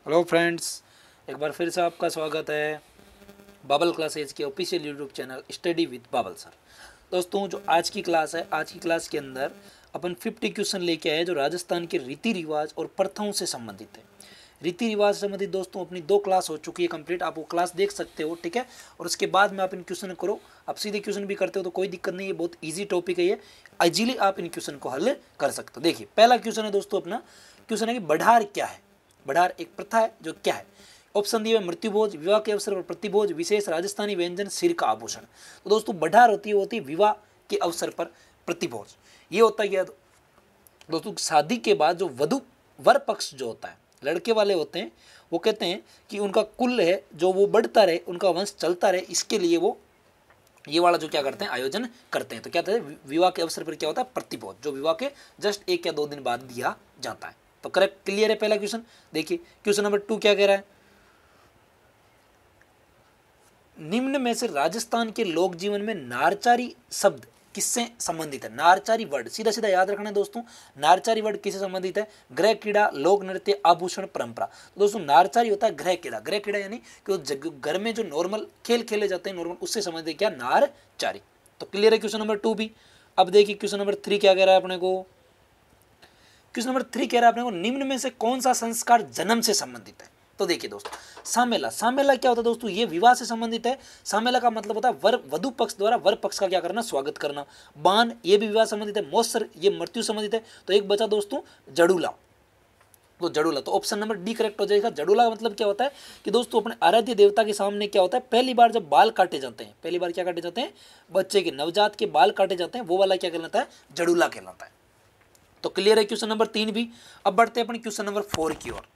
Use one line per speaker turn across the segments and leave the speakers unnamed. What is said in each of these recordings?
Hello friends, एक बार फिर से आपका स्वागत है बाबल क्लासेज के official YouTube channel study with Babal sir. दोस्तों, जो आज की क्लास है, आज की क्लास के अंदर अपन 50 क्वेश्चन लेके आए जो राजस्थान के रीति रिवाज और प्रथाओं से संबंधित है। रीति रिवाज से संबंधित दोस्तों अपनी 2 क्लास हो चुकी है कंप्लीट, आप वो क्लास देख सकते हो, ठीक है। और उसके बाद में आप इन क्वेश्चन करो, आप सीधे क्वेश्चन भी करते हो तो कोई दिक्कत नहीं है, बहुत ईजी टॉपिक है ये, इजीली आप इन क्वेश्चन को हल कर सकते हो। देखिए पहला क्वेश्चन है दोस्तों, अपना क्वेश्चन है कि बढ़ार क्या है। बढ़ार एक प्रथा है जो क्या है। ऑप्शन दिए हुए मृत्यु भोज, विवाह के अवसर पर प्रतिभोज, विशेष राजस्थानी व्यंजन, सिर का आभूषण। तो दोस्तों बढ़ार होती है विवाह के अवसर पर प्रतिभोज। ये होता है क्या दोस्तों, शादी के बाद जो वधु वर पक्ष जो होता है, लड़के वाले होते हैं, वो कहते हैं कि उनका कुल है जो वो बढ़ता रहे, उनका वंश चलता रहे, इसके लिए वो ये वाला जो क्या करते हैं आयोजन करते हैं। तो क्या कहते हैं, विवाह के अवसर पर क्या होता है प्रतिभोज, जो विवाह के जस्ट 1 या 2 दिन बाद दिया जाता है। तो करेक्ट, क्लियर है पहला क्वेश्चन। देखिए क्वेश्चन नंबर 2 क्या कह रहा है, निम्न में से राजस्थान के लोक जीवन में नारचारी शब्द किससे संबंधित है। नारचारी वर्ड सीधा सीधा याद रखना है दोस्तों, नारचारी वर्ड किससे संबंधित है। गृह कीड़ा, लोक नृत्य, आभूषण, परंपरा। तो दोस्तों नारचारी होता है गृह कीड़ा। गृह कीड़ा यानी कि घर में जो नॉर्मल खेल खेले जाते हैं नॉर्मल, उससे संबंधित है क्या, नारचारी। तो क्लियर है क्वेश्चन नंबर 2 भी। अब देखिए क्वेश्चन नंबर 3 क्या कह रहा है अपने को। क्वेश्चन नंबर 3 कह रहा है अपने को, निम्न में से कौन सा संस्कार जन्म से संबंधित है। तो देखिए दोस्तों, सामेला, सामेला क्या होता है दोस्तों, ये विवाह से संबंधित है। सामेला का मतलब होता है वर वधु पक्ष द्वारा वर पक्ष का क्या करना, स्वागत करना। बान, ये भी विवाह संबंधित है। मौसर, ये मृत्यु संबंधित है। तो एक बचा दोस्तों जड़ूला। तो जड़ूला, तो ऑप्शन नंबर डी करेक्ट हो जाएगा। जड़ूला का मतलब क्या होता है कि दोस्तों अपने आराध्य देवता के सामने क्या होता है, पहली बार जब बाल काटे जाते हैं, पहली बार क्या काटे जाते हैं, बच्चे के नवजात के बाल काटे जाते हैं, वो वाला क्या कहलाता है, जड़ूला कहलाता है। तो क्लियर है क्वेश्चन नंबर 3 भी। अब बढ़ते हैं अपने क्वेश्चन नंबर 4 की ओर।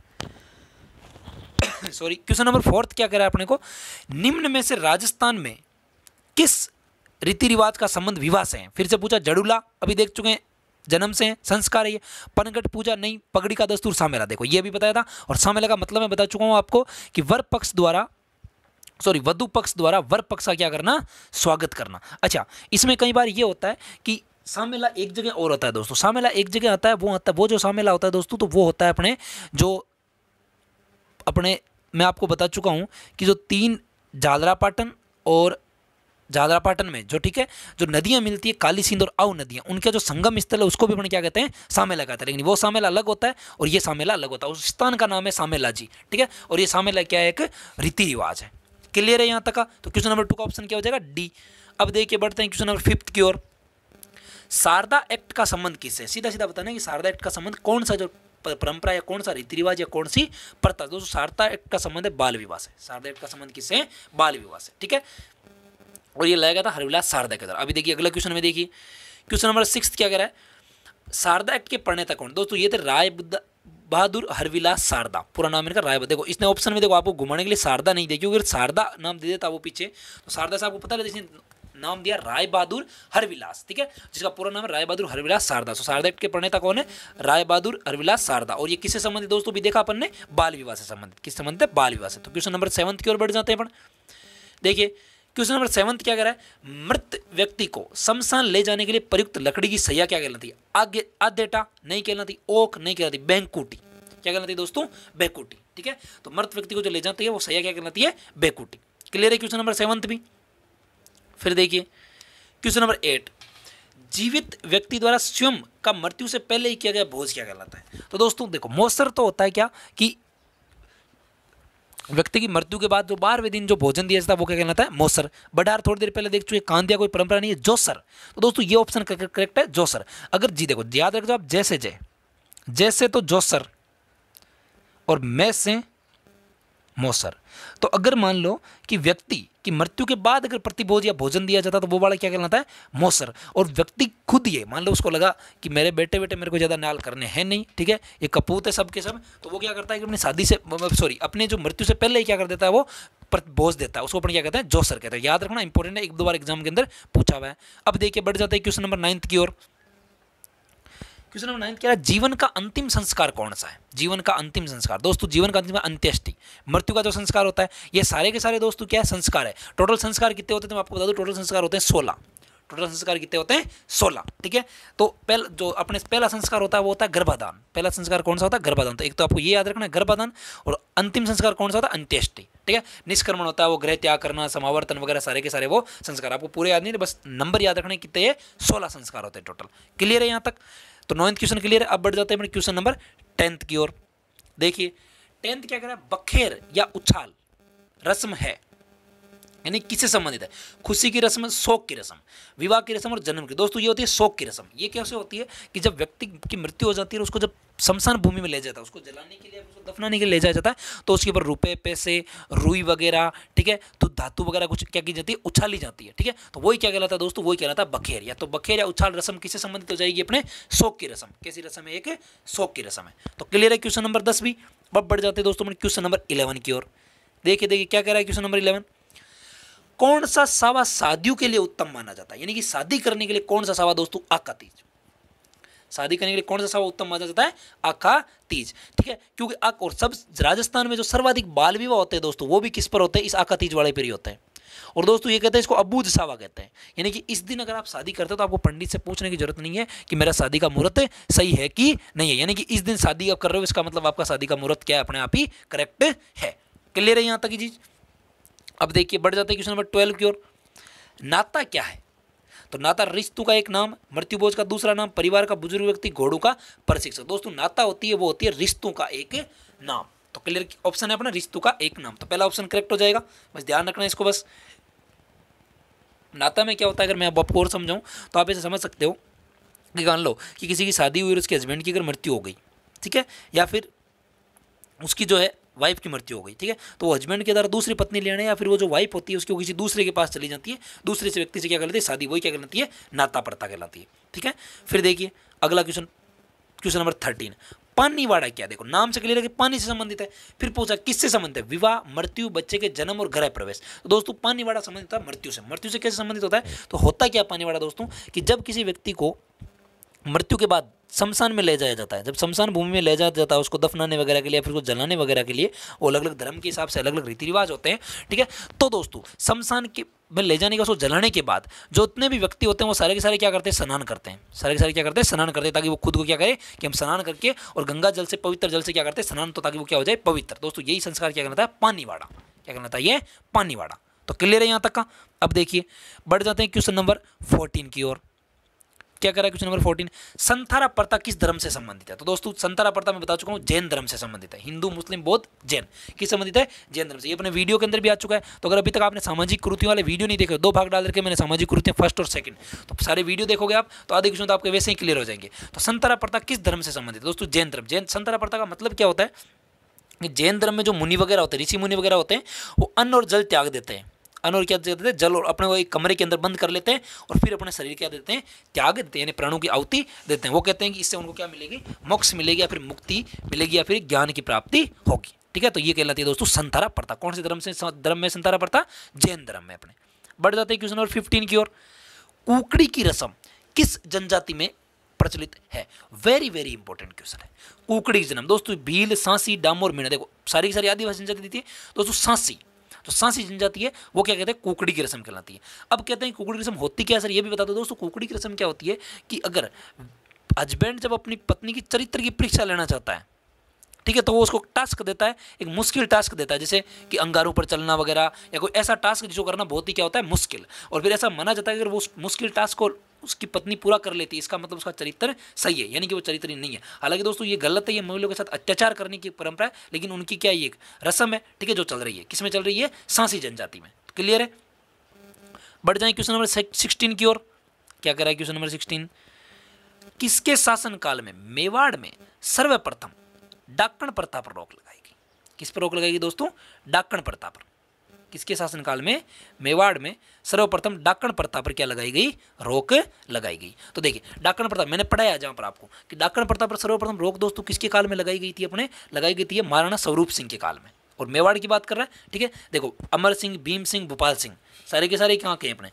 सॉरी, क्वेश्चन नंबर 4 क्या कह रहा है अपने को, निम्न में से राजस्थान में किस रीति रिवाज का संबंध विवाह से है। फिर से पूछा, जड़ूला अभी देख चुके हैं, जन्म से है, संस्कार है ये। पनघट पूजा नहीं, पगड़ी का दस्तूर, सामेला देखो ये भी बताया था। और सामेला का मतलब मैं बता चुका हूं आपको कि वर पक्ष द्वारा वधु पक्ष द्वारा वर पक्ष का क्या करना, स्वागत करना। अच्छा, इसमें कई बार ये होता है कि सामेला एक जगह और होता है दोस्तों, सामेला एक जगह आता है, वो जो सामेला होता है दोस्तों, तो वो होता है अपने मैं आपको बता चुका हूं कि जो 3 झालरापाटन और झालरापाटन में जो, ठीक है, जो नदियां मिलती है, काली सिंध और आऊ नदियां, उनका जो संगम स्थल है उसको भी अपन क्या कहते हैं, सामेला कहते हैं। लेकिन वो सामेला अलग होता है और ये सामेला अलग होता है। उस स्थान का नाम है सामेला जी, ठीक है। और ये सामेला क्या है, एक रीति रिवाज है। क्लियर है यहाँ तक का। तो क्वेश्चन नंबर 2 का ऑप्शन क्या हो जाएगा, डी। अब देखिए बढ़ते हैं क्वेश्चन नंबर 5 की ओर। शारदा एक्ट का संबंध किससे, सीधा सीधा बताना कि शारदा एक्ट का संबंध कौन सा जो परंपरा या कौन सा रीति रिवाज या कौन सी प्रथा। दोस्तों शारदा एक्ट का संबंध है बाल विवाह से। शारदा एक्ट का संबंध किससे, बाल विवाह से, ठीक है। और ये लगाया था हरविलास शारदा के द्वारा। अभी देखिए अगला क्वेश्चन में, देखिए क्वेश्चन नंबर 6 क्या कह रहा है, शारदा एक्ट के प्रणेता कौन। दोस्तों ये थे राय बहादुर हरविलास शारदा, पूरा नाम इनका राय। देखो इसने ऑप्शन में देखो आपको घुमाने के लिए शारदा नहीं देखी, अगर शारदा नाम दे देता वो पीछे, तो शारदा से आपको पता है, इसने नाम दिया राय बहादुर हरविलास, ठीक है, जिसका पूरा नाम है राय बहादुर हरविलास शारदा। तो शारदा एक्ट के प्रणेता कौन है, राय बहादुर हरविलास शारदा। और ये किससे संबंधित दोस्तों, भी देखा अपन ने, बाल विवाह से संबंधित। किस संबंधित है, बाल विवाह से। तो क्वेश्चन नंबर 7 की ओर बढ़ जाते हैं अपन। देखिए क्वेश्चन नंबर 7 क्या कह रहा है, मृत व्यक्ति को शमशान ले जाने के लिए प्रयुक्त लकड़ी की सैया क्या कहलाती है। आगे आदेटा नहीं कहलाती, ओक नहीं कहलाती, बैंकुटी क्या कहलाती है दोस्तों, बैंकुटी, ठीक है। तो मृत व्यक्ति को जो ले जाती है वो सैया क्या कहलाती है, बैंकुटी। क्लियर है क्वेश्चन नंबर 7 भी। फिर देखिए क्वेश्चन नंबर 8, जीवित व्यक्ति द्वारा स्वयं का मृत्यु से पहले ही किया गया भोज क्या कहलाता है। तो दोस्तों देखो, मौसर तो होता है क्या कि व्यक्ति की मृत्यु के बाद जो 12वें दिन जो भोजन दिया जाता है वो क्या कहलाता है, मौसर। बढ़ार थोड़ी देर पहले देख चुके, कांदिया कोई परंपरा नहीं है, जोसर। तो दोस्तों ये ऑप्शन करेक्ट है, जोसर। अगर जी देखो याद रख दो आप, जैसे तो जोसर और मैं से मौसर। तो अगर मान लो कि व्यक्ति की मृत्यु के बाद अगर प्रतिभोज या भोजन दिया जाता तो वो वाला क्या कहलाता है, मौसर। और व्यक्ति खुद ये मान लो उसको लगा कि मेरे बेटे मेरे को ज़्यादा नाल करने हैं नहीं, ठीक है, ये कपूत है सब के सब, तो वो क्या करता है कि अपनी शादी से अपने जो मृत्यु से पहले ही क्या कर देता है, वो भोज देता है, उसको अपन क्या कहते हैं, जोसर कहते हैं। याद रखना, इंपॉर्टेंट है, 1-2 बार एग्जाम के अंदर पूछा हुआ है। अब देखिए बढ़ जाता है क्वेश्चन नंबर 9 की ओर। क्वेश्चन नंबर 9 क्या है, जीवन का अंतिम संस्कार कौन सा है। जीवन का अंतिम संस्कार दोस्तों, जीवन का अंतिम अंत्येष्टि, मृत्यु का जो संस्कार होता है, ये सारे के सारे दोस्तों क्या है, संस्कार है। टोटल संस्कार कितने होते हैं, मैं आपको बता दूं, टोटल संस्कार होते हैं 16। टोटल संस्कार कितने होते हैं? 16। ठीक है, तो पहला संस्कार होता है वो होता है गर्भाधान। पहला संस्कार कौन सा होता है? गर्भाधान। तो एक तो आपको ये याद रखना है गर्भाधान, और अंतिम संस्कार कौन सा होता है? अंत्येष्टि। ठीक है, निष्क्रमण होता है वो गृह त्याग करना, समावर्तन वगैरह सारे के सारे वो संस्कार आपको पूरे याद नहीं, बस नंबर याद रखने कितने हैं? 16 संस्कार होते हैं टोटल। क्लियर है यहाँ तक? तो 9th क्वेश्चन क्लियर है। अब बढ़ जाते हैं अपने क्वेश्चन नंबर 10th की ओर। देखिए 10th क्या कह रहा है? बखेर या उछाल रस्म है, यानी किससे संबंधित है? खुशी की रस्म, शोक की रस्म, विवाह की रस्म और जन्म की। दोस्तों ये होती है शोक की रस्म। ये कैसे होती है कि जब व्यक्ति की मृत्यु हो जाती है, उसको जब शमशान भूमि में ले जाता है, उसको जलाने के लिए, उसको दफनाने के लिए ले जाया जाता है, तो उसके ऊपर रुपए, पैसे, रुई वगैरह, ठीक है, तो धातु वगैरह कुछ क्या की जाती है? उछाली जाती है। ठीक है, तो वही क्या कहलाता है दोस्तों? वही कहलाता है बखेर। या तो बखेर या उछाल रस्म किससे संबंधित हो जाएगी? अपने शोक की रस्म। कैसी रस्म है? एक शोक की रस्म है। तो क्लियर है क्वेश्चन नंबर 10 भी। अब बढ़ जाते हैं दोस्तों अपने क्वेश्चन नंबर 11 की ओर। देखिए क्या कह रहा है क्वेश्चन नंबर 11? कौन सा सावा शादियों के लिए उत्तम माना जाता है? यानी कि शादी करने के लिए कौन सा सावा दोस्तों? आका तीज। शादी करने के लिए कौन सा सावा उत्तम माना जाता है? आका तीज। ठीक है, क्योंकि और सब राजस्थान में जो सर्वाधिक बाल विवाह होते हैं दोस्तों, वो भी किस पर होते हैं? इस आका तीज वाले पर ही होते हैं। और दोस्तों ये कहते हैं इसको अबूझ सावा कहते हैं, यानी कि इस दिन अगर आप शादी करते हो तो आपको पंडित से पूछने की जरूरत नहीं है कि मेरा शादी का मुहूर्त सही है कि नहीं है, यानी कि इस दिन शादी आप कर रहे हो, इसका मतलब आपका शादी का मुहूर्त क्या है? अपने आप ही करेक्ट है। क्लियर है यहाँ तक की चीज? अब देखिए बढ़ जाते हैं क्वेश्चन नंबर 12 की ओर। नाता क्या है? तो नाता रिश्तों का एक नाम, मृत्युभोज का दूसरा नाम, परिवार का बुजुर्ग व्यक्ति, घोड़ों का प्रशिक्षक। दोस्तों नाता होती है वो होती है रिश्तों का एक नाम। तो क्लियर ऑप्शन है अपना रिश्तों का एक नाम, तो पहला ऑप्शन करेक्ट हो जाएगा। बस ध्यान रखना इसको। बस नाता में क्या होता है, अगर मैं आपको और समझाऊं तो आप इसे समझ सकते हो कि मान लो कि किसी की शादी हुई और उसके हस्बैंड की अगर मृत्यु हो गई, ठीक है, या फिर उसकी जो है वाइफ की मृत्यु हो गई, ठीक है, तो वो हस्बैंड के द्वारा दूसरी पत्नी लेने, या फिर वो जो वाइफ होती है उसकी वो किसी दूसरे के पास चली जाती है, दूसरे से व्यक्ति से क्या कहलाती है? शादी। वही क्या कहलाती है? नाता प्रथा कहलाती है। ठीक है, फिर देखिए अगला क्वेश्चन, क्वेश्चन नंबर 13। पानीवाड़ा क्या? देखो नाम से क्लियर है कि पानी से संबंधित है। फिर पूछा किससे संबंधित है? विवाह, मृत्यु, बच्चे के जन्म और गृह प्रवेश। तो दोस्तों पानीवाड़ा संबंधित है मृत्यु से। मृत्यु से कैसे संबंधित होता है? तो होता क्या पानीवाड़ा दोस्तों कि जब किसी व्यक्ति को मृत्यु के बाद शमशान में ले जाया जाता है, जब शमशान भूमि में ले जाया जाता है उसको दफनाने वगैरह के लिए, फिर उसको जलाने वगैरह के लिए, वो अलग अलग धर्म के हिसाब से अलग अलग रीति रिवाज होते हैं। ठीक है, तो दोस्तों शमशान के में ले जाने का, उसको जलाने के बाद जो उतने भी व्यक्ति होते हैं वो सारे के सारे क्या करते हैं? स्नान करते हैं। सारे के सारे क्या करते हैं? स्नान करते हैं, ताकि वो खुद को क्या करे कि हम स्नान करके और गंगा जल से, पवित्र जल से क्या करते हैं? स्नान, तो ताकि वो क्या हो जाए? पवित्र। दोस्तों यही संस्कार क्या कहलाता है? पानीवाड़ा। क्या कहलाता है? ये पानीवाड़ा। तो क्लियर है यहाँ तक का? अब देखिए बढ़ जाते हैं क्वेश्चन नंबर 14 की ओर। क्या कह रहा है क्वेश्चन नंबर 14? संथारा प्रथा किस धर्म से संबंधित है? तो दोस्तों संथारा प्रथा मैं बता चुका हूं जैन धर्म से संबंधित है। हिंदू, मुस्लिम, बौद्ध, जैन किस संबंधित है? जैन धर्म से। ये अपने वीडियो के अंदर भी आ चुका है। तो अगर अभी तक आपने सामाजिक कृतियों वाले वीडियो नहीं देखे, 2 भाग डाल करके मैंने सामाजिक कृतियां फर्स्ट और सेकंड, तो सारे वीडियो देखोगे आप तो आधे क्वेश्चन तो आपके वैसे ही क्लियर हो जाएंगे। तो संथारा प्रथा किस धर्म से संबंधित है? दोस्तों जैन धर्म। जैन संथारा प्रथा का मतलब क्या होता है कि जैन धर्म में जो मुनि वगैरह होते हैं, ऋषि मुनि वगैरह होते हैं, वो अन्न और जल त्याग देते हैं। अन्न और क्या देते हैं? जल, और अपने वो एक कमरे के अंदर बंद कर लेते हैं और फिर अपने शरीर क्या देते हैं? त्याग देते हैं, यानी प्राणों की आहुति देते हैं। वो कहते हैं कि इससे उनको क्या मिलेगी? मोक्ष मिलेगी, या फिर मुक्ति मिलेगी, या फिर ज्ञान की प्राप्ति होगी। ठीक है, तो ये कहलाती है दोस्तों संथारा प्रथा। कौन से धर्म से? धर्म में संथारा प्रथा? जैन धर्म में अपने। बढ़ जाते हैं क्वेश्चन नंबर 15 की ओर। कुकड़ी की रस्म किस जनजाति में प्रचलित है? वेरी वेरी इंपॉर्टेंट क्वेश्चन है। कुकड़ी जन्म दोस्तों भील, सांसी, डामोर, मीणा। देखो सारी की सारी आदिवासी जनजाति दी थी दोस्तों। सांसी, तो सांसी जनजाति है वो क्या कहते हैं? कुकड़ी की रस्म कहलाती है। अब कहते हैं कुकड़ी की रस्म होती क्या है सर? ये भी बता दो दोस्तों। कुकड़ी की रस्म क्या होती है कि अगर हस्बैंड जब अपनी पत्नी की चरित्र की परीक्षा लेना चाहता है, ठीक है, तो वो उसको टास्क देता है, एक मुश्किल टास्क देता है, जैसे कि अंगारों पर चलना वगैरह, या कोई ऐसा टास्क जिसको करना बहुत ही क्या होता है? मुश्किल। और फिर ऐसा माना जाता है कि अगर वो उस मुश्किल टास्क को उसकी पत्नी पूरा कर लेती है, इसका मतलब उसका चरित्र सही है, यानी कि वो चरित्र नहीं है। हालांकि दोस्तों ये गलत है, ये महिलाओं के साथ अत्याचार करने की परंपरा है, लेकिन उनकी क्या ये एक रस्म है, ठीक है, जो चल रही है। किस में चल रही है? सांसी जनजाति में। क्लियर है? बढ़ जाए क्वेश्चन नंबर 16 की ओर। क्या कह रहा है क्वेश्चन नंबर 16? किसके शासनकाल में मेवाड़ में सर्वप्रथम डाकण प्रथा पर रोक लगाई गई? किस पर रोक लगाई दोस्तों? डाकण प्रथा पर। किसके शासनकाल में मेवाड़ में सर्वप्रथम डाकण प्रथा पर क्या लगाई गई? रोक लगाई गई। तो देखिए डाकण प्रथा मैंने पढ़ाया जहां पर आपको कि डाकण प्रथा पर सर्वप्रथम रोक दोस्तों किसके काल में लगाई गई थी? अपने लगाई गई थी महाराणा स्वरूप सिंह के काल में। और मेवाड़ की बात कर रहा है, ठीक है। देखो अमर सिंह, भीम सिंह, भोपाल सिंह सारे के सारे कहाँ के हैं अपने?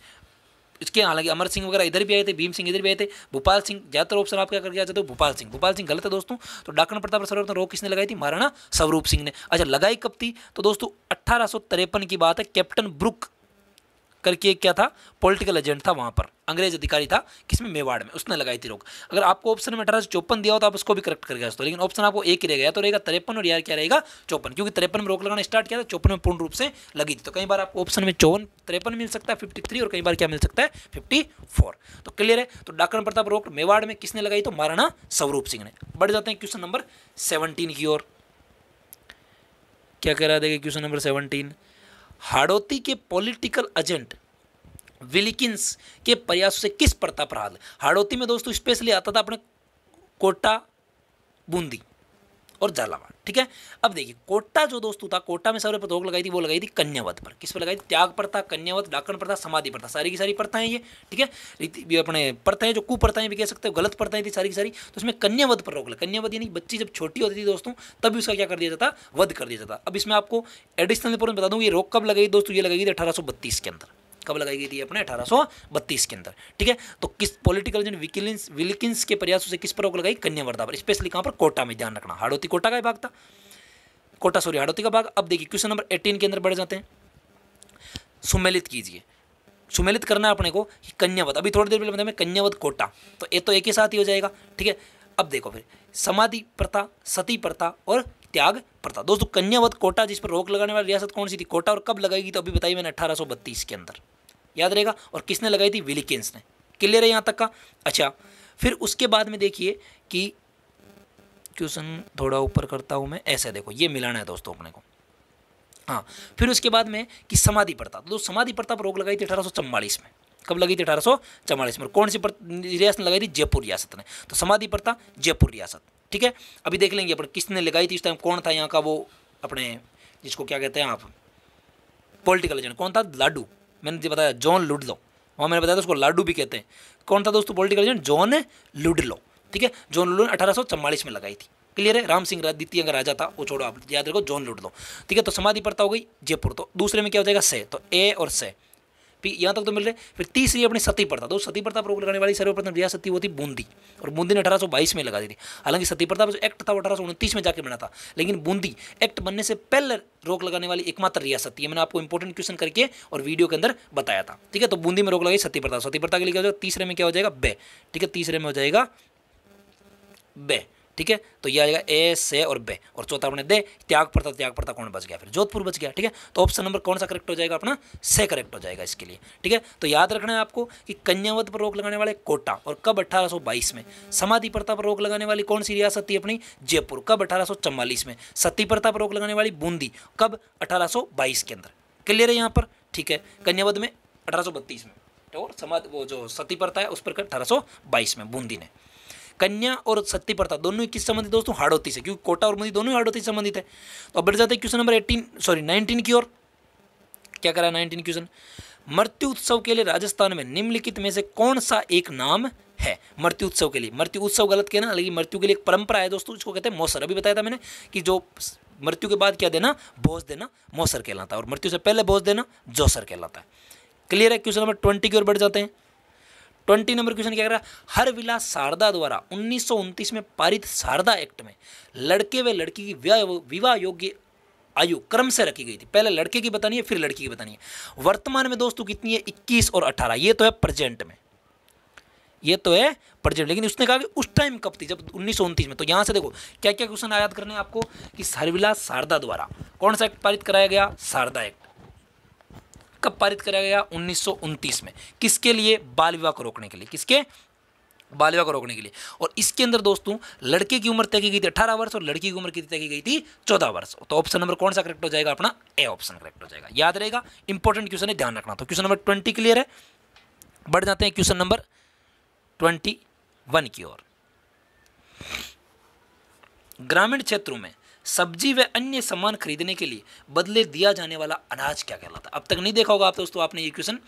इसके हालांकि अमर सिंह वगैरह इधर भी आए थे, भीम सिंह इधर भी आए थे, भोपाल सिंह ज़्यादातर ऑप्शन आप क्या करके आ जाते हो? भोपाल सिंह। भोपाल सिंह गलत है दोस्तों। तो डाकण प्रथा पर सर्वप्रथम रोक किसने लगाई थी? महाराणा स्वरूप सिंह ने। अच्छा लगाई कब थी? तो दोस्तों 1853 की बात है। कैप्टन ब्रुक करके एक क्या था, पॉलिटिकल एजेंट था वहाँ पर, अंग्रेज अधिकारी था, किसमें, मेवाड़ में, उसने लगाई थी रोक। अगर आपको ऑप्शन में 1854 दिया हो तो आप उसको भी करेक्ट कर गया, लेकिन ऑप्शन आपको एक ही रह गया, तो रहेगा 53 और यार क्या रहेगा 54, क्योंकि 53 में रोक लगाना स्टार्ट किया था, 54 में पूर्ण रूप से लगी थी। तो कई बार आपको ऑप्शन में 53 मिल सकता है 53, और कई बार क्या मिल सकता है 54। तो क्लियर है। तो डाकण प्रताप रोक मेवाड़ में किसने लगाई, तो महाराणा स्वरूप सिंह ने। बढ़ जाते हैं क्वेश्चन नंबर 17 की ओर। क्या कह रहा है क्वेश्चन नंबर 17, हाड़ौती के पॉलिटिकल एजेंट विलिकिंस के प्रयासों से किस प्रथा पर हाल। हाड़ौती में दोस्तों स्पेशली आता था अपने कोटा, बूंदी और झालावाड़, ठीक है। अब देखिए कोटा जो दोस्तों था, कोटा में सबसे रोक लगाई थी, वो लगाई थी कन्यावध पर। किस पर लगाई थी, त्याग प्रथा, कन्यावध, डाकण प्रथा, समाधि प्रथा, सारी की सारी प्रथाएं ये, ठीक है। रीति अपने प्रथाएं जो कुप्रथाएं भी कह सकते हो, गलत प्रथाएं थी सारी की सारी, तो उसमें कन्यावध पर रोक लगा। कन्यावध यानी बच्ची जब छोटी होती थी दोस्तों, तभी उसका क्या कर दिया जाता, वध कर दिया जाता। अब इसमें आपको एडिशनल इंफॉर्मेशन बता दूं, ये रोक कब लगाई दोस्तों, ये लगाई थी 1832 के अंदर। कब लगाई गई थी अपने 1832 के अंदर, ठीक है। तो किस पॉलिटिकल एजेंट विलिकिंस के प्रयासों से किस पर रोक लगाई, कन्यावर्धा पर, स्पेशली कहां पर, कोटा में, ध्यान रखना। हाड़ौती कोटा का भाग था, कोटा सॉरी हाड़ौती का भाग। अब देखिए क्वेश्चन नंबर 18 के अंदर बढ़ जाते हैं। सुमेलित कीजिए, सुमेलित करना है अपने को कि कन्यावध, अभी थोड़ी देर पहले बताया मैं, कन्यावध कोटा, तो ये तो एक ही साथ ही हो जाएगा, ठीक है। अब देखो फिर समाधि प्रथा, सती प्रथा और त्याग प्रथा। दोस्तों कन्यावध कोटा जिस पर रोक लगाने वाली रियासत कौन सी थी, कोटा, और कब लगाएगी, तो अभी बताई मैंने 1832 के अंदर, याद रहेगा। और किसने लगाई थी, विलिकिंस ने। क्लियर है यहाँ तक का। अच्छा फिर उसके बाद में देखिए कि क्वेश्चन थोड़ा ऊपर करता हूँ मैं, ऐसे देखो ये मिलाना है दोस्तों अपने को। हाँ फिर उसके बाद में कि समाधि प्रथा, तो समाधि प्रथा पर रोक लगाई थी 1844 में। कब लगी थी, 1844 में। कौन सी रियासत ने लगाई थी, जयपुर रियासत ने। तो समाधि प्रथा जयपुर रियासत, ठीक है। अभी देख लेंगे अपन किसने लगाई थी इस टाइम, कौन था यहाँ का वो अपने, जिसको क्या कहते हैं आप, पॉलिटिकल एजेंट कौन था, लाडू, मैंने बताया जॉन लुडलो, वहाँ मैंने बताया था उसको लाडू भी कहते हैं। कौन था दोस्तों पॉलिटिकल एजेंट, जॉन लुडलो, ठीक है। जॉन लुडलो ने 1844 में लगाई थी। क्लियर है। राम सिंह द्वितीय का राजा था, वो छोड़ो आप याद रखो, जॉन लुडलो, ठीक है। तो समाधि प्रथा हो गई जयपुर। तो दूसरे में क्या हो जाएगा, से, तो ए और से यहाँ तक तो मिल रहे। फिर तीसरी अपनी सती प्रथा। तो सती प्रथा पर रोक लगाने वाली सर्वप्रथम रियासत थी वो थी बूंदी, और बूंदी ने 1822 में लगा दी थी। हालांकि सती प्रथा जो एक्ट था वो 1829 में जाके बना था, लेकिन बूंदी एक्ट बनने से पहले रोक लगाने वाली एकमात्र रियासत थी। मैंने आपको इंपॉर्टेंट क्वेश्चन करके और वीडियो के अंदर बताया था, ठीक है। तो बूंदी में रोक लगाई सती प्रथा। सती प्रथा के लिए क्या हो जाएगा, तीसरे में क्या हो जाएगा, बे, ठीक है। तीसरे में हो जाएगा बे, ठीक है। तो ये आएगा ए, से और बे, और चौथा अपने दे, त्याग प्रथा। त्याग प्रथा कौन बच गया, फिर जोधपुर बच गया, ठीक है। तो ऑप्शन नंबर कौन सा करेक्ट हो जाएगा अपना, से करेक्ट हो जाएगा इसके लिए, ठीक है। तो याद रखना है आपको कि कन्यावध पर रोक लगाने वाले कोटा, और कब 1822 में। समाधि प्रथा पर रोक लगाने वाली कौन सी रियासत थी अपनी, जयपुर, कब 1844 में। सती प्रथा पर रोक लगाने वाली बूंदी, कब 1822 के अंदर। क्लियर है यहाँ पर, ठीक है। कन्यावध में 1832 में, और समाधि वो जो सती प्रथा है उस पर 1822 में बूंदी ने। कन्या और सती प्रथा दोनों ही किस संबंधित दोस्तों, हाड़ौती से, क्योंकि कोटा और बूंदी दोनों ही हाड़ौती से संबंधित है। तो अब बढ़ जाते हैं क्वेश्चन नंबर 19 की ओर। क्या करा है 19 क्वेश्चन, मृत्यु उत्सव के लिए राजस्थान में निम्नलिखित में से कौन सा एक नाम है। मृत्यु उत्सव के लिए, मृत्यु उत्सव गलत कहना, लेकिन मृत्यु के लिए एक परंपरा है दोस्तों, इसको कहते हैं मौसर। अभी बताया था मैंने कि जो मृत्यु के बाद क्या देना, भोज देना, मौसर कहलाता है, और मृत्यु से पहले भोज देना जोसर कहलाता है। क्लियर है। क्वेश्चन नंबर 20 की ओर बढ़ जाते हैं। 20 नंबर क्वेश्चन क्या कह रहा है, हरविलास शारदा द्वारा 1929 में पारित शारदा एक्ट में लड़के व लड़की की विवाह योग्य आयु क्रम से रखी गई थी। पहले लड़के की बतानी है, फिर लड़की की बतानी है। वर्तमान में दोस्तों कितनी है, 21 और 18। ये तो है प्रेजेंट में, ये तो है प्रेजेंट, लेकिन उसने कहा कि उस टाइम कब थी, जब 1929 में। तो यहां से देखो क्या क्या क्वेश्चन याद करने हैं आपको कि हरविलास शारदा द्वारा कौन सा एक्ट पारित कराया गया, शारदा एक्ट। कब पारित कराया गया, 1929 में। किसके लिए, बाल विवाह को रोकने के लिए। किसके, बाल विवाह को रोकने के लिए। और इसके अंदर दोस्तों लड़के की उम्र तय की गई थी 18 वर्ष, और लड़की की उम्र कितनी तय की गई थी, 14 वर्ष। तो ऑप्शन नंबर कौन सा करेक्ट हो जाएगा अपना, ए ऑप्शन करेक्ट हो जाएगा। याद रहेगा, इंपॉर्टेंट क्वेश्चन है, ध्यान रखना। तो क्वेश्चन नंबर 20 क्लियर है। बढ़ जाते हैं क्वेश्चन नंबर 21 की ओर। ग्रामीण क्षेत्रों में सब्जी व अन्य सामान खरीदने के लिए बदले दिया जाने वाला अनाज क्या कहलाता है। अब तक नहीं देखा होगा आप दोस्तों आपने ये क्वेश्चन,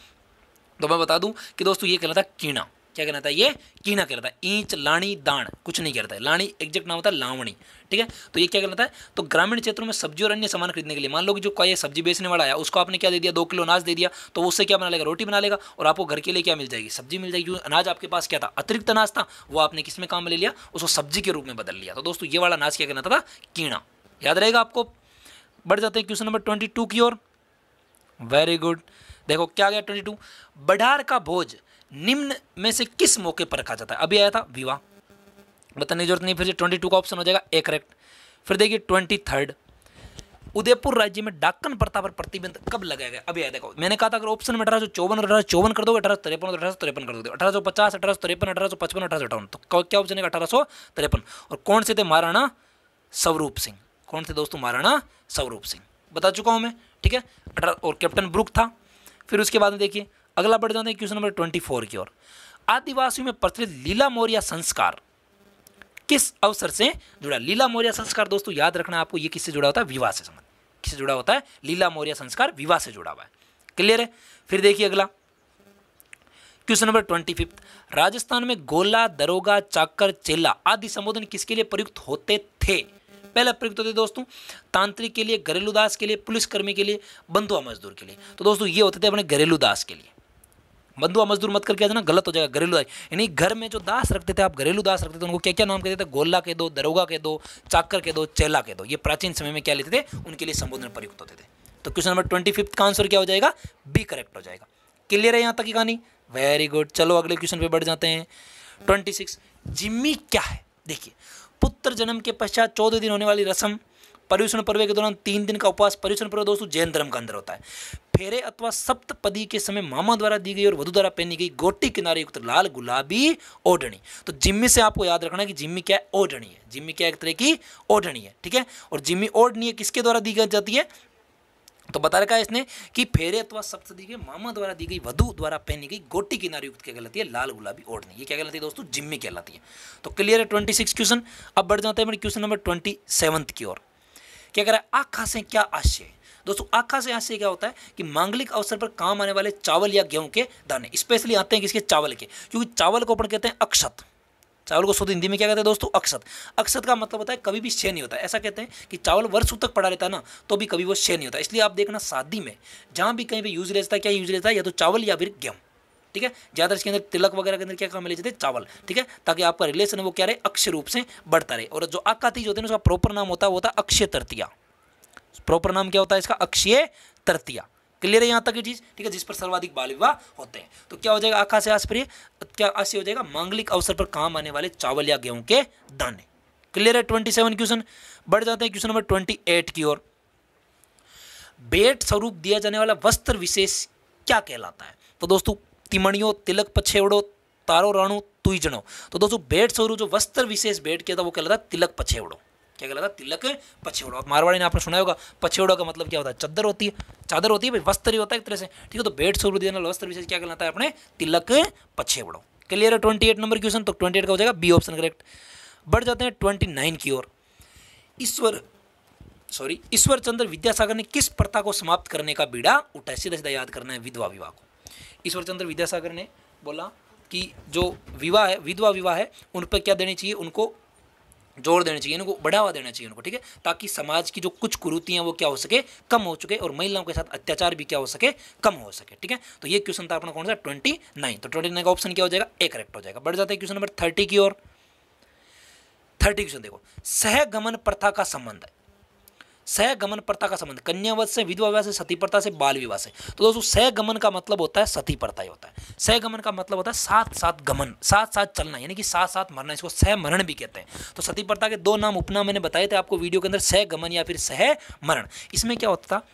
तो मैं बता दूं कि दोस्तों ये कहलाता है कीणा। क्या कहलाता है, ये कीणा कहलाता है। ईंच, लाणी, दाण कुछ नहीं कहलाता है। लाणी एग्जैक्ट नाम होता है लावणी, ठीक है। तो ये क्या कहलाता है, तो ग्रामीण क्षेत्रों में सब्जी और अन्य सामान खरीदने के लिए, मान लो कि जो कोई सब्जी बेचने वाला आया, उसको आपने क्या दे दिया, 2 किलो अनाज दे दिया, तो उससे क्या बना लेगा, रोटी बना लेगा, और आपको घर के लिए क्या मिल जाएगी, सब्जी मिल जाएगी। जो अनाज आपके पास क्या था, अतिरिक्त अनाज था, वो आपने किस में काम में ले लिया, उसको सब्जी के रूप में बदल लिया। तो दोस्तों ये वाला अनाज क्या कहलाता था, कीणा। याद रहेगा आपको। बढ़ जाते हैं क्वेश्चन नंबर 22 की ओर। Very good. देखो क्या आ गया 22, बढ़ार का भोज निम्न में से किस मौके पर रखा जाता है? अभी आया था विवाह, बताने की जरूरत नहीं, फिर से 22 का ऑप्शन हो जाएगा ए करेक्ट। फिर देखिए 23, उदयपुर राज्य में डाकन प्रथा पर प्रतिबंध कब लगाया गया? अभी आया देखो, मैंने कहा था अगर ऑप्शन में 1854 कर दोगे, 1853 कर दोगे, 1850, 1853, 1855, 1858, तो क्या ऑप्शन है? 1853। और कौन से थे? महाराणा स्वरूप सिंह। कौन थे दोस्तों? महाराणा स्वरूप सिंह, बता चुका हूं मैं, ठीक है। और कैप्टन ब्रुक था। फिर उसके बाद में देखिए अगला बढ़ जाते हैं क्वेश्चन नंबर 24 की ओर। आदिवासियों में प्रचलित लीला मोरिया संस्कार किस अवसर से जुड़ा? लीला मोरिया संस्कार दोस्तों याद रखना आपको, ये किससे जुड़ा होता है? विवाह से संबंध। किससे जुड़ा होता है? लीला मोरिया संस्कार विवाह से जुड़ा हुआ है। क्लियर है? फिर देखिए अगला क्वेश्चन नंबर 25, राजस्थान में गोला, दरोगा, चाकर, चेला आदि संबोधन किसके लिए प्रयुक्त होते थे? पहले प्रयुक्त होते दोस्तों तांत्रिक के लिए, घरेलू दास के लिए, पुलिसकर्मी के लिए, बंधुआ मजदूर के लिए। तो दोस्तों ये होते थे अपने घरेलू दास के लिए। बंधुआ मजदूर मत करके ना, गलत हो जाएगा। घरेलू दास यानी घर में जो दास रखते थे आप, घरेलू दास रखते थे, उनको क्या क्या नाम कहते थे? गोला के दो, दरोगा के दो, चाकर के दो, चेला के दो। ये प्राचीन समय में क्या लेते थे? उनके लिए संबोधन प्रयुक्त होते थे। तो क्वेश्चन नंबर 25 का आंसर क्या हो जाएगा? बी करेक्ट हो जाएगा। क्लियर है यहाँ तक की कहानी? Very good. चलो अगले क्वेश्चन पे बढ़ जाते हैं। 26, जिम्मी क्या है? देखिए, पुत्र जन्म के पश्चात 14 दिन होने वाली रस्म, पर्युषण पर्व के दौरान 3 दिन का उपवास। पर्युषण पर्व दोस्तों जैन धर्म का अंदर होता है। फेरे अथवा सप्तपदी के समय मामा द्वारा दी गई और वधु द्वारा पहनी गई गोटी किनारे युक्त लाल गुलाबी ओढ़नी। तो जिम्मी से आपको याद रखना है कि जिम्मी क्या है? ओढ़नी है। जिम्मी क्या एक तरह की ओढ़नी है, ठीक है। और जिम्मी ओढ़नी है किसके द्वारा दी जाती है? तो बता रखा है इसने कि फेरे अथवा सप्तपदी के मामा द्वारा दी गई वधु द्वारा पहनी गई गोटी किनारे युक्त क्या कहलाती है? लाल गुलाबी ओढ़नी। ये क्या कहलाती है दोस्तों? जिम्मी कहलाती है। तो क्लियर है 26 क्वेश्चन। अब बढ़ जाते हैं क्वेश्चन नंबर 27 की ओर। क्या कह रहा है? आखा से क्या आशय? दोस्तों आखा से आशय क्या होता है कि मांगलिक अवसर पर काम आने वाले चावल या गेहूं के दाने, स्पेशली आते हैं किसके? चावल के, क्योंकि चावल को अपन कहते हैं अक्षत। चावल को शुद्ध हिंदी में क्या कहते हैं दोस्तों? अक्षत। अक्षत का मतलब होता है कभी भी क्षय नहीं होता है। ऐसा कहते हैं कि चावल वर्षों तक पड़ा रहता है ना, तो भी कभी वो क्षय नहीं होता। इसलिए आप देखना शादी में जहां भी कहीं भी यूज रहता है, क्या यूज रहता है? या तो चावल या फिर गेहूं, ठीक है। ज़्यादा इसके अंदर तिलक वगैरह के अंदर क्या काम ले जाते हैं? चावल, ठीक है, ताकि आपका रिलेशन है वो क्या रहे? अक्षय रूप से बढ़ता रहे। और जो आका तीज होते हैं उसका प्रॉपर नाम होता है, वो होता है अक्षय तृतीया। प्रॉपर नाम क्या होता है इसका? अक्षय तृतीया। क्लियर है यहाँ तक की चीज, ठीक है, जिस पर सर्वाधिक बाल विवाह होते हैं। तो क्या हो जाएगा? आखा से आशय क्या आशय हो जाएगा? मांगलिक अवसर पर काम आने वाले चावल या गेहूं के दाने। क्लियर है? 27 क्वेश्चन। बढ़ जाते हैं क्वेश्चन नंबर 28 की ओर। भेंट स्वरूप दिया जाने वाला वस्त्र विशेष क्या कहलाता है? तो दोस्तों तिमणियों, तिलक पछेवड़ो, तारो राणु, तुईजणो। तो दोस्तों भेंट स्वरूप जो वस्त्र विशेष भेंट किया था वो कहलाता है तिलक पछेवड़ो। क्या कहलाता? तिलक पछेवड़ा। मारवाड़ी ने आपने सुना होगा, पछेवड़ा का मतलब क्या होता है? चादर होती है, चादर होती है भाई, वस्त्र ही होता है एक तरह से, ठीक है। तो भेंट स्वरूप देने वाला वस्त्र विशेष क्या कहलाता है? अपने तिलक पछेवड़ो। क्लियर है? 28 नंबर क्वेश्चन। तो 28 का हो जाएगा बी ऑप्शन करेक्ट। बढ़ जाते हैं 29 की ओर। ईश्वर चंद्र विद्यासागर ने किस प्रथा को समाप्त करने का बीड़ा उठाया? सीधा सीधा याद करना है, विधवा विवाह को। ईश्वर चंद्र विद्यासागर ने बोला कि जो विवाह है, विधवा विवाह है, उन पर क्या देनी चाहिए? उनको जोर देना चाहिए, इनको बढ़ावा देना चाहिए उनको, ठीक है, ताकि समाज की जो कुछ कुरीतियां वो क्या हो सके? कम हो चुके, और महिलाओं के साथ अत्याचार भी क्या हो सके? कम हो सके, ठीक है। तो ये क्वेश्चन था अपना कौन सा? 29। तो 29 का ऑप्शन क्या हो जाएगा? ए करेक्ट हो जाएगा। बढ़ जाता है क्वेश्चन नंबर 30 की ओर। 30 क्वेश्चन देखो, सहगमन प्रथा का संबंध है। सहगमन प्रथा का संबंध कन्यावत से, विधवा विवाह से, सती प्रथा से, बाल विवाह से। तो दोस्तों सहगमन का मतलब होता है सती प्रथा ही होता है। सहगमन का मतलब होता है साथ साथ गमन, साथ साथ चलना, यानी कि साथ साथ मरना। इसको सहमरण भी कहते हैं। तो सती प्रथा के 2 नाम उपनाम मैंने बताए थे आपको वीडियो के अंदर, सहगमन या फिर सहमरण। इसमें क्या होता था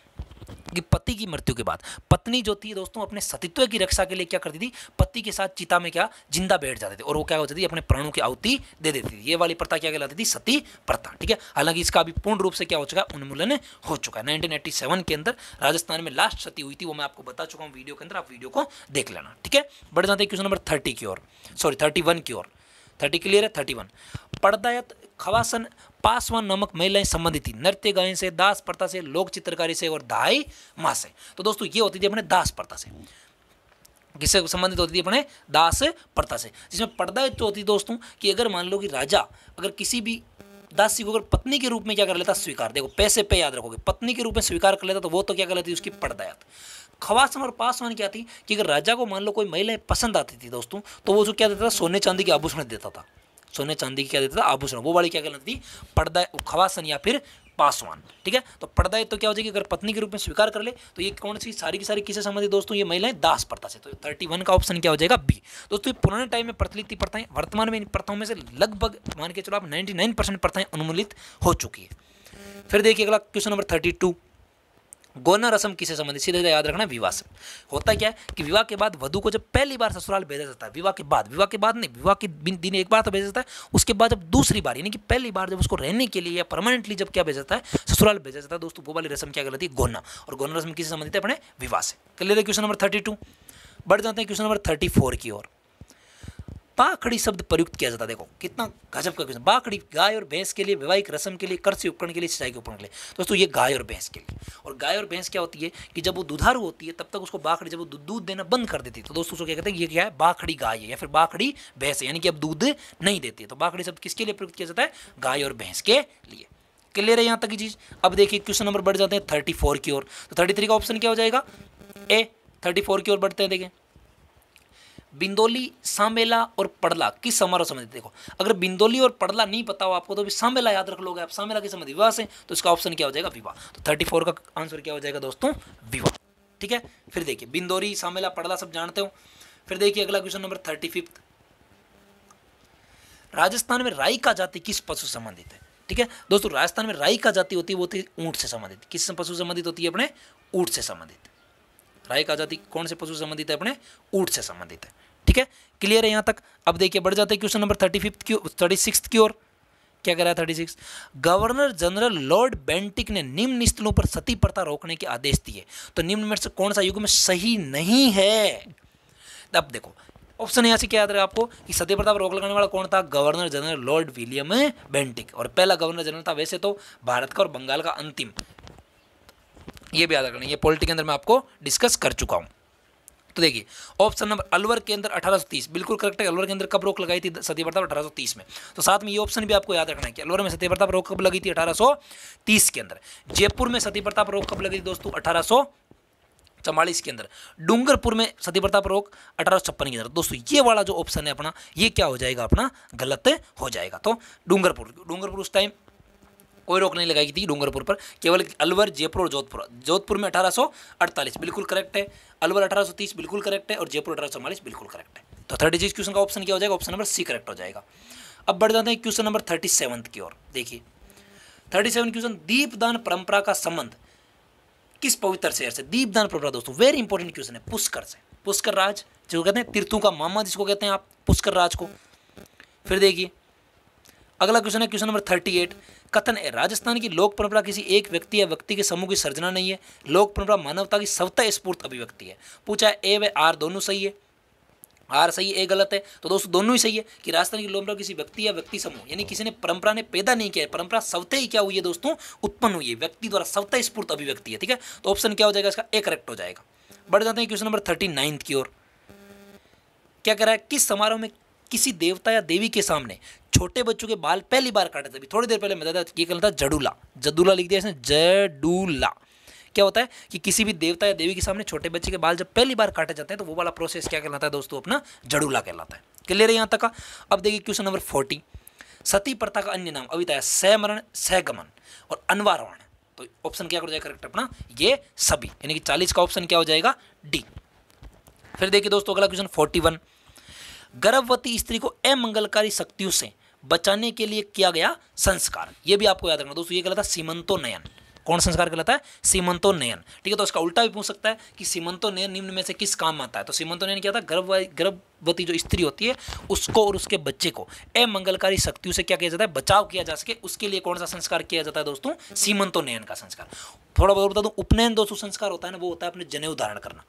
कि पति की मृत्यु के बाद पत्नी जो थी दोस्तों अपने सतीत्व की रक्षा के लिए क्या करती थी? पति के साथ चिता में क्या जिंदा बैठ जाते थे, और वो क्या होती थी? अपने प्राणों की आहुति दे देती थी। ये वाली प्रथा क्या कहलाती थी? सती प्रथा, ठीक है। हालांकि इसका अभी पूर्ण रूप से क्या हो चुका है? उन्मूलन हो चुका है। 1987 के अंदर राजस्थान में लास्ट सती हुई थी, वो मैं आपको बता चुका हूँ वीडियो के अंदर, आप वीडियो को देख लेना, ठीक है। बढ़ जाते हैं क्वेश्चन नंबर 30 की ओर, सॉरी 31 की ओर। 30 क्लियर है? 31। पर्दायत, खवासन, पासवान नामक महिलाएं संबंधित थी नृत्य गायन से, दास प्रथा से, लोक चित्रकारी से और दाई माँ से। तो दोस्तों ये होती थी अपने दास प्रथा से। किससे संबंधित होती थी? अपने दास प्रथा से। जिसमें पर्दायत होती थी दोस्तों कि अगर मान लो कि राजा अगर किसी भी दासी को अगर पत्नी के रूप में क्या कर लेता? स्वीकार। देखो पैसे पे याद रखोगे, पत्नी के रूप में स्वीकार कर लेता, तो वो तो क्या कहलाती थी? उसकी पर्दायत। खवासन और पासवान क्या थी कि अगर राजा को मान लो कोई महिलाएं पसंद आती थी दोस्तों, तो वो जो क्या देता था? सोने चांदी के आभूषण देता था। सोने चांदी की क्या देता था? आभूषण। वो वाली क्या कहलाती थी? पर्दा, खवासन या फिर पासवान। ठीक है, तो पर्दा तो क्या हो जाएगी, अगर पत्नी के रूप में स्वीकार कर ले तो ये कौन सी सारी की सारी किससे संबंधित दोस्तों, ये महिलाएं दास प्रथा से। तो 31 का ऑप्शन क्या हो जाएगा, बी। दोस्तों ये पुराने टाइम में प्रचलित थी प्रथाएं, वर्तमान में इन प्रथाओं में से लगभग मान के चलो आप 99% प्रथाएं उन्मूलित हो चुकी है। फिर देखिए अगला क्वेश्चन नंबर 32, गौना रस्म किसे संबंधित, सीधे याद रखना विवाह से। होता क्या है कि विवाह के बाद वधु को जब पहली बार ससुराल भेजा जाता है, विवाह के बाद नहीं, विवाह के दिन एक बार तो भेजा जाता है, उसके बाद जब दूसरी बार यानी कि पहली बार जब उसको रहने के लिए या परमानेंटली जब क्या भेजा जाता है, ससुराल भेजा जाता है दोस्तों, वो वाली रस्म क्या कहलाती है, गौना। और गौना रस्म किसे संबंधित है, अपने विवाह से। क्लियर है क्वेश्चन नंबर 32। बढ़ जाते हैं क्वेश्चन नंबर 34 की ओर। बाखड़ी शब्द प्रयुक्त किया जाता है, देखो कितना गजब का क्वेश्चन। बाखड़ी गाय और भैंस के लिए, वैवाहिक रस्म के लिए, कृषि उपकरण के लिए, सिंचाई के उपकरण के लिए। दोस्तों ये गाय और भैंस के लिए। और गाय और भैंस क्या होती है कि जब वो दुधारू होती है तब तक उसको बाखड़ी, जब वो दूध देना बंद कर देती है तो दोस्तों उसको क्या कहते हैं, ये क्या है, बाखड़ी गाय है या फिर बाखड़ी भैंस है, यानी कि अब दूध नहीं देती है। तो बाखड़ी शब्द किसके लिए प्रयुक्त किया जाता है, गाय और भैंस के लिए। क्लियर है यहाँ तक की चीज। अब देखिए क्वेश्चन नंबर बढ़ जाते हैं 34 की ओर। तो 33 का ऑप्शन क्या हो जाएगा, ए। 34 की ओर बढ़ते हैं, देखें बिंदोली, सामेला और पड़ला किस समारोह संबंधित। देखो अगर बिंदोली और पड़ला नहीं पता हो आपको तो भी सामेला याद रख लोगे आप, सामेला के संबंधित विवाह से, तो इसका ऑप्शन क्या हो जाएगा, विवाह। तो 34 का आंसर क्या हो जाएगा दोस्तों, विवाह। ठीक है, फिर देखिए बिंदोरी, सामेला, पड़ला सब जानते हो। फिर देखिए अगला क्वेश्चन नंबर 35, राजस्थान में राई का जाति किस पशु संबंधित है। ठीक है दोस्तों, राजस्थान में राई का जाति होती है, वो होती है ऊंट से संबंधित। किस पशु संबंधित होती है, अपने ऊंट से संबंधित। राई का जाति कौन से पशु संबंधित है, अपने ऊंट से संबंधित है। ठीक है, क्लियर है यहाँ तक। अब देखिए बढ़ जाते हैं क्वेश्चन नंबर 36 की ओर। क्या कह रहा है 36, गवर्नर जनरल लॉर्ड बेंटिक ने निम्न स्थलों पर सती प्रथा रोकने के आदेश दिए, तो निम्न में से कौन सा युग में सही नहीं है। अब देखो ऑप्शन यहाँ से क्या याद रहा आपको कि सती प्रथा पर रोक लगाने वाला कौन था, governor general Lord William Bentinck. और पहला गवर्नर जनरल था वैसे तो भारत का और बंगाल का अंतिम, ये भी याद रखना, ये पॉलिटी के अंदर मैं आपको डिस्कस कर चुका हूँ। तो देखिए ऑप्शन नंबर अलवर के अंदर 1830 बिल्कुल करेक्ट है। अलवर के अंदर कब रोक लगाई थी सती प्रथा पर, 1830 में। तो साथ में ये ऑप्शन भी आपको याद रखना है कि अलवर में सती प्रथा पर रोक कब लगी थी, 1830 के अंदर। जयपुर में सती प्रथा पर रोक कब लगी थी दोस्तों, 1844 के अंदर। डूंगरपुर में सती प्रथा पर रोक 1856 के अंदर। दोस्तों ये वाला जो ऑप्शन है अपना, ये क्या हो जाएगा, अपना गलत हो जाएगा। तो डूंगरपुर उस टाइम कोई रोक नहीं लगाई थी डूंगरपुर पर, केवल अलवर, जयपुर और जोधपुर। जोधपुर में 1848 बिल्कुल करेक्ट है, अलवर 1830 बिल्कुल करेक्ट है और जयपुर 1844 बिल्कुल करेक्ट है। तो 36 क्वेश्चन का ऑप्शन क्या हो जाएगा, ऑप्शन नंबर सी करेक्ट हो जाएगा। अब बढ़ जाते हैं क्वेश्चन नंबर 37 की ओर। देखिए 37 क्वेश्चन, दीपदान परंपरा का संबंध किस पवित्र शहर से। दीपदान परंपरा दोस्तों वेरी इंपॉर्टेंट क्वेश्चन है, पुष्कर से। पुष्कर राज जो कहते हैं, तीर्थों का मामा जिसको कहते हैं आप, पुष्कर राज को। फिर देखिए अगला क्वेश्चन है क्वेश्चन नंबर 38, कथन है राजस्थान की लोक परंपरा किसी एक व्यक्ति या व्यक्ति के समूह की सर्जना नहीं है, लोक परंपरा मानवता की स्वतः स्फूर्त अभिव्यक्ति है। पूछा है ए व आर दोनों सही है, आर सही है, ए गलत है। तो दोस्तों दोनों ही सही है कि राजस्थान की लोक परंपरा किसी व्यक्ति या व्यक्ति समूह, यानी किसी ने परंपरा ने पैदा नहीं किया है, परंपरा स्वतः ही क्या हुई है दोस्तों, उत्पन्न हुई है, व्यक्ति द्वारा स्वतः स्फूर्त अभिव्यक्ति है। ठीक है, तो ऑप्शन क्या हो जाएगा इसका, ए करेक्ट हो जाएगा। बढ़ जाते हैं क्वेश्चन नंबर 39 की ओर। क्या कह रहा है, किस समारोह में किसी देवता या देवी के सामने छोटे बच्चों के बाल पहली बार काटे थे। थोड़ी देर पहले मैं बताया ये कहता था जडूला, जदूला लिख दिया इसने, जडूला। क्या होता है कि किसी भी देवता या देवी के सामने छोटे बच्चे के बाल जब पहली बार काटे जाते हैं तो वो वाला प्रोसेस क्या कहलाता है दोस्तों, अपना जडूला कहलाता है। क्लियर है यहाँ तक का। अब देखिए क्वेश्चन नंबर 40, सती प्रथा का अन्य नाम अभी बताया, सहमरण, सहगमन और अनवारण। तो ऑप्शन क्या कर जाएगा करेक्ट अपना, ये सभी, यानी कि 40 का ऑप्शन क्या हो जाएगा, डी। फिर देखिए दोस्तों अगला क्वेश्चन 41, गर्भवती स्त्री को अमंगलकारी शक्तियों से बचाने के लिए किया गया संस्कार। ये भी आपको याद रखना दोस्तों, ये कहलाता है सीमंतोन्नयन। कौन संस्कार कहलाता है, सीमंतोन्नयन। ठीक है, तो इसका उल्टा भी पूछ सकता है कि सीमंतोन्नयन निम्न में से किस काम आता है। तो सीमंतोन्नयन क्या था, गर्भवती जो स्त्री होती है उसको और उसके बच्चे को अमंगलकारी शक्तियों से क्या किया जाता है, बचाव किया जा सके, उसके लिए कौन सा संस्कार किया जाता है दोस्तों, सीमंतोन्नयन का संस्कार। थोड़ा बहुत बता दूं, उपनयन दोस्तों संस्कार होता है ना, वो होता है अपने जनेऊ धारण करना।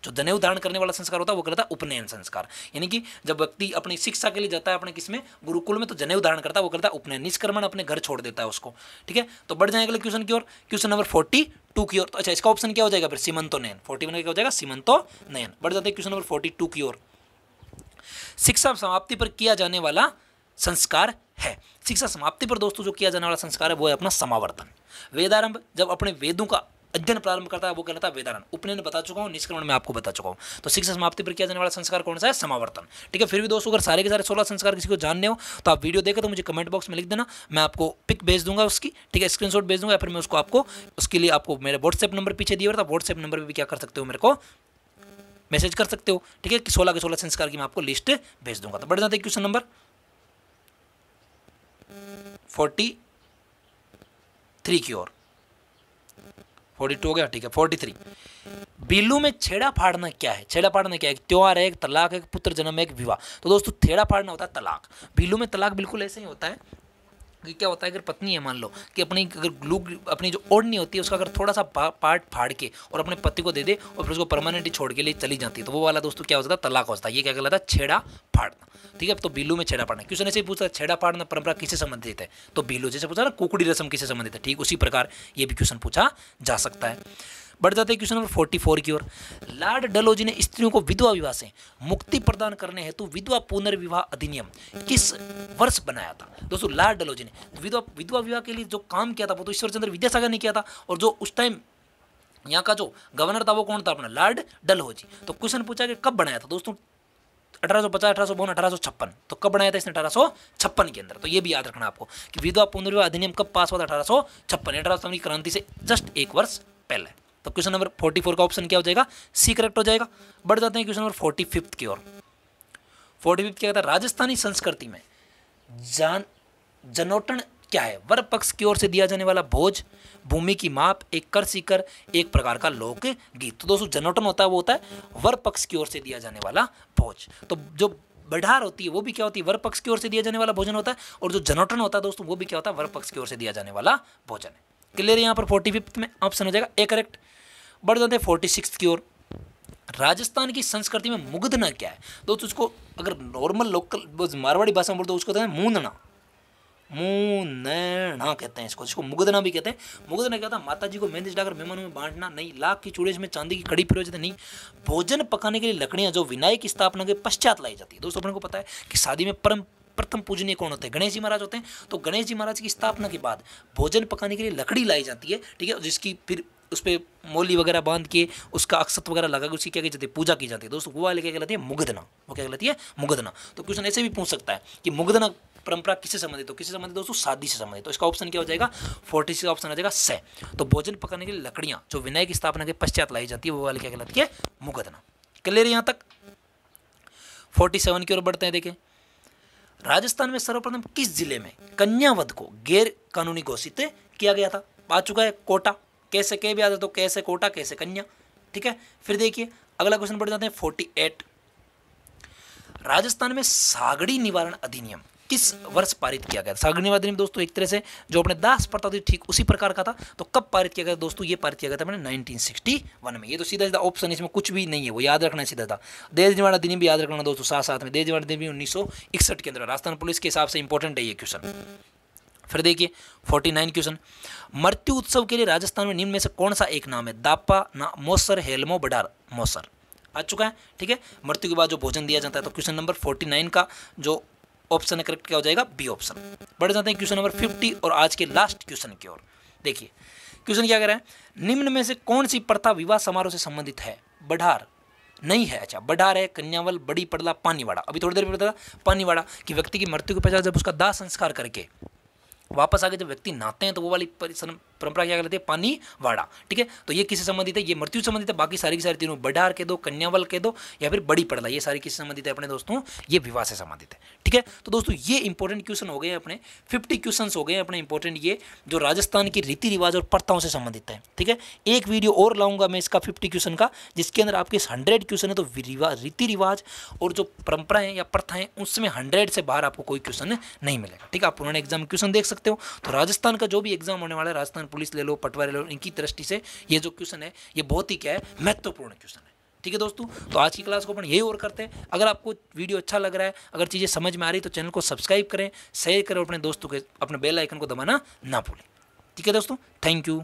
जो जनेऊ धारण करने वाला संस्कार होता है वो कहलाता है उपनयन संस्कार, यानी कि जब व्यक्ति अपनी शिक्षा के लिए जाता है अपने किसमें, गुरुकुल में, तो जनेऊ धारण करता है वो करता है उपनयन, निष्क्रमण अपने घर छोड़ देता है उसको। ठीक है, तो बढ़ जाएगा क्वेश्चन की ओर, क्वेश्चन नंबर 42 की ओर। तो अच्छा इसका ऑप्शन क्या हो जाएगा फिर, सीमंतोन्नयन। 41 क्या हो जाएगा, सीमंतोन्नयन। बढ़ जाते हैं क्वेश्चन नंबर 42 की ओर। शिक्षा समाप्ति पर किया जाने वाला संस्कार है। शिक्षा समाप्ति पर दोस्तों जो किया जाने वाला संस्कार है वो है अपना समावर्तन। वेदारंभ, जब अपने वेदों का अध्ययन प्रारंभ करता है वो कहलाता है वेदारण। उपनयन बता चुका हूँ, निष्क्रमण में आपको बता चुका हूँ। तो शिक्षा समाप्ति पर किया जाने वाला संस्कार कौन सा है? समावर्तन। ठीक है, फिर भी दोस्तों अगर सारे के सारे 16 संस्कार किसी को जानने हो तो आप वीडियो देखें तो मुझे कमेंट बॉक्स में लिख देना, मैं आपको पिक भेज दूंगा उसकी, ठीक है, स्क्रीनशॉट भेज दूंगा, या फिर मैं उसको आपको उसके लिए आपको मेरे व्हाट्सएप नंबर पीछे दिया था, व्हाट्सएप नंबर पर भी क्या कर सकते हो, मेरे को मैसेज कर सकते हो। ठीक है, कि 16 के 16 संस्कार की मैं आपको लिस्ट भेज दूंगा। तो बढ़ जाते हैं क्वेश्चन नंबर 43 की ओर। 42 हो गया, ठीक है। 43, बिल्लू में छेड़ा फाड़ना क्या है? छेड़ा फाड़ना क्या है? एक त्योहार है, एक तलाक है, एक पुत्र जन्म है, एक विवाह। तो दोस्तों छेड़ा फाड़ना होता है तलाक। बिल्लू में तलाक बिल्कुल ऐसे ही होता है कि क्या होता है, अगर पत्नी है मान लो कि अपनी अगर लूग अपनी जो ओढ़नी होती है उसका अगर थोड़ा सा पार्ट फाड़ के और अपने पति को दे दे और फिर उसको परमानेंटली छोड़ के लिए चली जाती है, तो वो वाला दोस्तों क्या हो जाता है? तलाक हो जाता है। ये क्या कहलाता है? छेड़ा फाड़ना। ठीक है, तो बिल्लू में छेड़ा फाड़ना। क्वेश्चन ऐसे ही पूछा, छेड़ा फाड़ना परंपरा किससे संबंधित है? तो बिल्लू, जैसे पूछा ना कुकड़ी रस्म किससे संबंधित है, ठीक उसी प्रकार ये भी क्वेश्चन पूछा जा सकता है। बढ़ जाते हैं क्वेश्चन नंबर 44 की ओर। लॉर्ड डलहौजी ने स्त्रियों को विधवा विवाह से मुक्ति प्रदान करने हेतु विधवा पुनर्विवाह अधिनियम किस वर्ष बनाया था? दोस्तों लॉर्ड डलहौजी ने विधवा विवाह के लिए जो काम किया था वो तो ईश्वरचंद्र विद्यासागर ने किया था, और जो उस टाइम यहाँ का जो गवर्नर था वो कौन था? अपना लॉर्ड डलहौजी। तो क्वेश्चन पूछा कि कब बनाया था दोस्तों? 1850, 1852, 1856। तो कब बनाया था इसने? 1856 के अंदर। तो ये भी याद रखना आपको कि विधवा पुनर्विवाह अधिनियम कब पास हुआ था? 1856, 1857 की क्रांति से जस्ट एक वर्ष पहले। तो क्वेश्चन नंबर 44 का ऑप्शन क्या हो जाएगा? सी करेक्ट हो जाएगा। बढ़ जाते हैं क्वेश्चन नंबर 45 की ओर। 45 क्या कहता है? राजस्थानी संस्कृति में जनोटन क्या है? वर पक्ष की ओर से दिया जाने वाला भोज, भूमि की माप, एक कर सीकर, एक प्रकार का लोक गीत। तो दोस्तों जनोटन होता है वो होता है वर पक्ष की ओर से दिया जाने वाला भोज। तो जो बढ़ार होती है वो भी क्या होती है? वर पक्ष की ओर से दिया जाने वाला भोजन होता है, और जो जनोटन होता है दोस्तों वो भी क्या होता है? वर पक्ष की ओर से दिया जाने वाला भोजन है। क्लियर? यहाँ पर 45 में ऑप्शन हो जाएगा ए करेक्ट। बढ़ जाते हैं 46 की ओर। राजस्थान की संस्कृति में मुगदना क्या है? दोस्तों उसको अगर नॉर्मल लोकल मारवाड़ी भाषा में बोलते हैं उसको कहते हैं मूंदना, मूंदना कहते हैं इसको, जिसको मुगदना भी कहते हैं। मुगदना क्या होता है? माता जी को मेहंदी डालकर मेहमानों में बांटना नहीं, लाख की चूड़े में चांदी की कड़ी पिरोज नहीं, भोजन पकाने के लिए लकड़ियां जो विनायक की स्थापना के पश्चात लाई जाती है। दोस्तों अपने को पता है कि शादी में प्रथम पूजनीय कौन होते हैं? गणेश जी महाराज होते हैं। तो गणेश जी महाराज की स्थापना के बाद भोजन पकाने के लिए लकड़ी लाई जाती है, ठीक है, जिसकी फिर उस पर मोली वगैरह बांध के उसका अक्षत वगैरह लगा के उसकी क्या की जाती है? पूजा की जाती है। दोस्तों वो वाले क्या कहलाती है? मुगदना। वो क्या कहलाती है? मुगदना। तो क्वेश्चन ऐसे भी पूछ सकता है कि मुगदना परंपरा किससे संबंधित हो? किससे संबंधित दोस्तों? शादी से संबंधित। तो इसका ऑप्शन क्या हो जाएगा? 46 का ऑप्शन आ जाएगा से। तो भोजन पकाने के लिए लकड़ियां जो विनायक की स्थापना के पश्चात लाई जाती है वो वाली क्या कहलाती है? मुगदना। क्लियर यहाँ तक? 47 की ओर बढ़ते हैं। देखें, राजस्थान में सर्वप्रथम किस जिले में कन्यावध को गैर कानूनी घोषित किया गया था? आ चुका है कोटा। कैसे के भी आ जाए तो कैसे कोटा, कैसे कन्या। ठीक है, फिर देखिए अगला क्वेश्चन बढ़ जाते हैं 48। राजस्थान में सागड़ी निवारण अधिनियम किस वर्ष पारित किया गया? सागड़ी निवारण अधिनियम दोस्तों एक तरह से जो अपने दास प्रथा थी ठीक उसी प्रकार का था। तो कब पारित किया गया दोस्तों? ये पारित किया गया था मैंने 1961 में। ये तो सीधा सीधा ऑप्शन, इसमें कुछ भी नहीं है, वो याद रखना है सीधा था। देश निवारण अधिनियम भी याद रखना दोस्तों साथ साथ में। देश निवारण अधिनियम 1961 के अंदर राजस्थान पुलिस के हिसाब से इंपॉर्टेंट है ये क्वेश्चन। फिर देखिए 49 क्वेश्चन। मृत्यु उत्सव के लिए राजस्थान में निम्न में से कौन सा एक नाम है? दापा ना मोसर, हेलमो, बडार, मोसर। आ चुका है, ठीक है। मृत्यु के बाद जो भोजन दिया जाता है। तो क्वेश्चन नंबर 49 का जो ऑप्शन है करेक्ट क्या हो जाएगा? B option. बढ़ जाते हैं क्वेश्चन नंबर 50 और आज के लास्ट क्वेश्चन की ओर। देखिए क्वेश्चन क्या कह रहा है? निम्न में से कौन सी प्रथा विवाह समारोह से संबंधित है? बढ़ार नहीं है। अच्छा, बढ़ार है, कन्यावल, बड़ी पड़ला, पानीवाड़ा। अभी थोड़ी देर में बताया पानीवाड़ा कि व्यक्ति की मृत्यु के पश्चात जब उसका दाह संस्कार करके वापस आके जब व्यक्ति नहाते हैं तो वो वाली परंपरा क्या कहलाती है? पानीवाड़ा। ठीक है, तो ये किससे संबंधित है? ये मृत्यु से संबंधित है। बाकी सारी की सारी तीनों बढ़ार के दो, कन्यावल के दो या फिर बड़ी पड़ला, ये सारी किससे संबंधित है अपने दोस्तों? ये विवाह से संबंधित है। ठीक है, तो दोस्तों ये इंपॉर्टेंट क्वेश्चन हो गए अपने 50 क्वेश्चन हो गए अपने इंपॉर्टेंट, ये जो राजस्थान की रीति रिवाज और प्रथाओं से संबंधित है। ठीक है, एक वीडियो और लाऊंगा मैं इसका 50 क्वेश्चन का, जिसके अंदर आपके 100 क्वेश्चन है। तो रीति रिवाज और जो परंपराएं या प्रथाएं उसमें 100 से बाहर आपको कोई क्वेश्चन नहीं मिलेगा। ठीक है, आप पुराने एग्जाम क्वेश्चन देख सकते हो। तो राजस्थान का जो भी एग्जाम होने वाला है, राजस्थान पुलिस ले लो, पटवारी ले लो, इनकी दृष्टि से ये जो क्वेश्चन है ये बहुत ही क्या है? महत्वपूर्ण क्वेश्चन है। ठीक है दोस्तों, तो आज की क्लास को अपन यही और करते हैं। अगर आपको वीडियो अच्छा लग रहा है, अगर चीज़ें समझ में आ रही तो चैनल को सब्सक्राइब करें, शेयर करें, अपने दोस्तों के अपने बेल आइकन को दबाना ना भूलें। ठीक है दोस्तों, थैंक यू।